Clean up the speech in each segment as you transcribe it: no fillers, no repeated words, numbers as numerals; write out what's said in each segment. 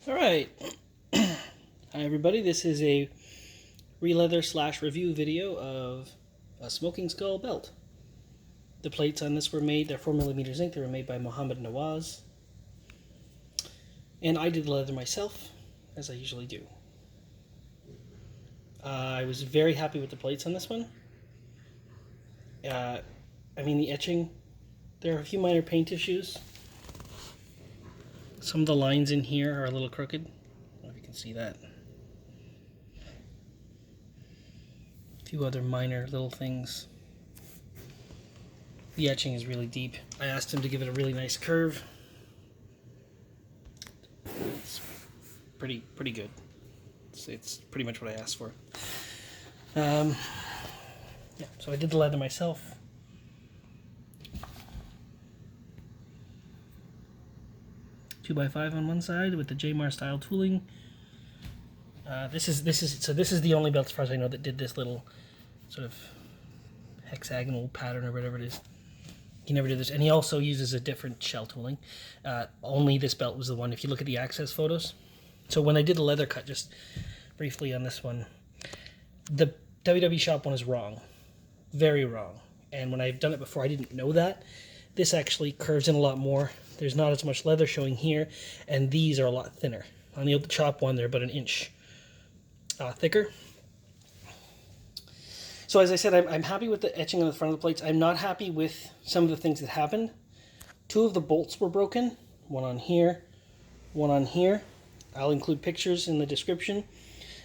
Alright, hi everybody, this is a Releather / review video of a Smoking Skull belt. The plates on this were made, they're 4mm zinc, they were made by Muhammad Nawaz. And I did the leather myself, as I usually do. I was very happy with the plates on this one. The etching, there are a few minor paint issues. Some of the lines in here are a little crooked. I don't know if you can see that. A few other minor little things. The etching is really deep. I asked him to give it a really nice curve. It's pretty good. It's pretty much what I asked for. Yeah, so I did the leather myself. Two by 5 on one side with the Jmar style tooling. This is the only belt, as far as I know, that did this little sort of hexagonal pattern or whatever it is. He never did this, and he also uses a different shell tooling. Only this belt was the one. If you look at the access photos, so when I did the leather cut, just briefly on this one, the WW shop one is wrong, very wrong. And when I've done it before, I didn't know that. This actually curves in a lot more. There's not as much leather showing here, and these are a lot thinner. On the chop one, they're about an inch thicker. So as I said, I'm happy with the etching on the front of the plates. I'm not happy with some of the things that happened. Two of the bolts were broken. One on here, one on here. I'll include pictures in the description.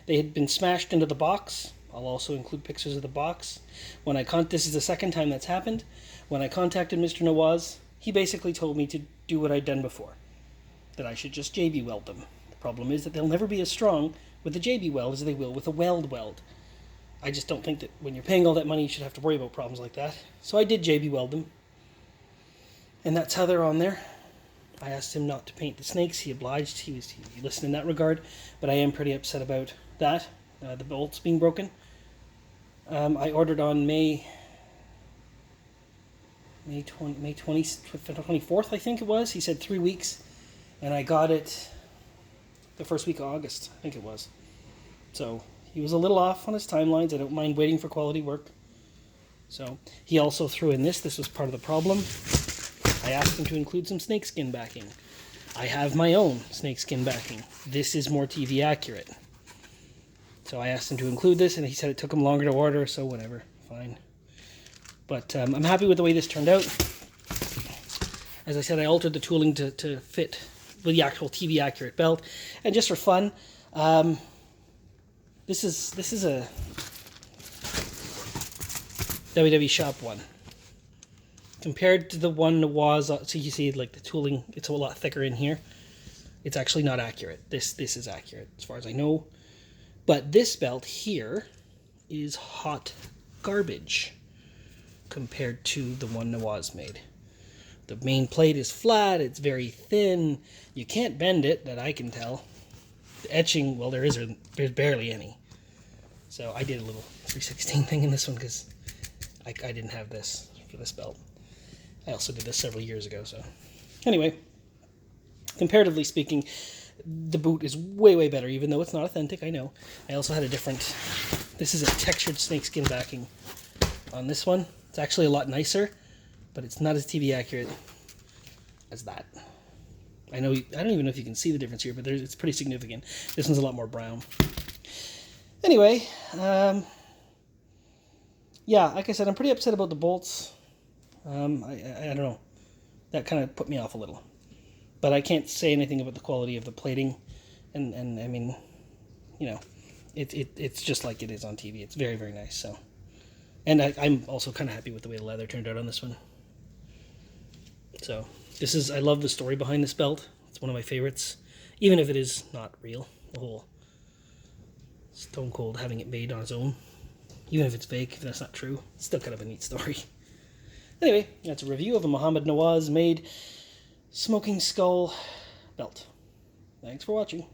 They had been smashed into the box. I'll also include pictures of the box. This is the second time that's happened. When I contacted Mr. Nawaz, he basically told me to do what I'd done before, that I should just JB weld them. The problem is that they'll never be as strong with a JB weld as they will with a weld. I just don't think that when you're paying all that money, you should have to worry about problems like that. So I did JB weld them, and that's how they're on there. I asked him not to paint the snakes. He obliged. He listened in that regard, but I am pretty upset about that, the bolts being broken. I ordered on May 24th, I think it was. He said 3 weeks, and I got it the first week of August, I think it was. So he was a little off on his timelines. I don't mind waiting for quality work. So he also threw in this. This was part of the problem. I asked him to include some snakeskin backing. I have my own snakeskin backing. This is more TV accurate. So I asked him to include this, and he said it took him longer to order, so whatever, fine. But I'm happy with the way this turned out. As I said, I altered the tooling to fit with the actual TV accurate belt. And just for fun, this is a WW shop one. Compared to the one Nawaz, so you see like the tooling, it's a lot thicker in here. It's actually not accurate. This is accurate as far as I know. But this belt here is hot garbage compared to the one Nawaz made. The main plate is flat, it's very thin, you can't bend it, that I can tell. The etching, well, there's barely any. So I did a little 316 thing in this one because I didn't have this for this belt. I also did this several years ago, so. Anyway, comparatively speaking, the boot is way better, even though it's not authentic, I know. I also had this is a textured snakeskin backing on this one. It's actually a lot nicer, but it's not as TV accurate as that. I don't even know if you can see the difference here, but it's pretty significant. This one's a lot more brown. Anyway, yeah, like I said, I'm pretty upset about the bolts. I don't know. That kind of put me off a little. But I can't say anything about the quality of the plating, and I mean, you know, it's just like it is on TV. It's very nice. So, and I'm also kind of happy with the way the leather turned out on this one. So I love the story behind this belt. It's one of my favorites, even if it is not real. The whole Stone Cold having it made on his own, even if it's fake, if that's not true, it's still kind of a neat story. Anyway, that's a review of a Muhammad Nawaz made Smoking Skull belt. Thanks for watching.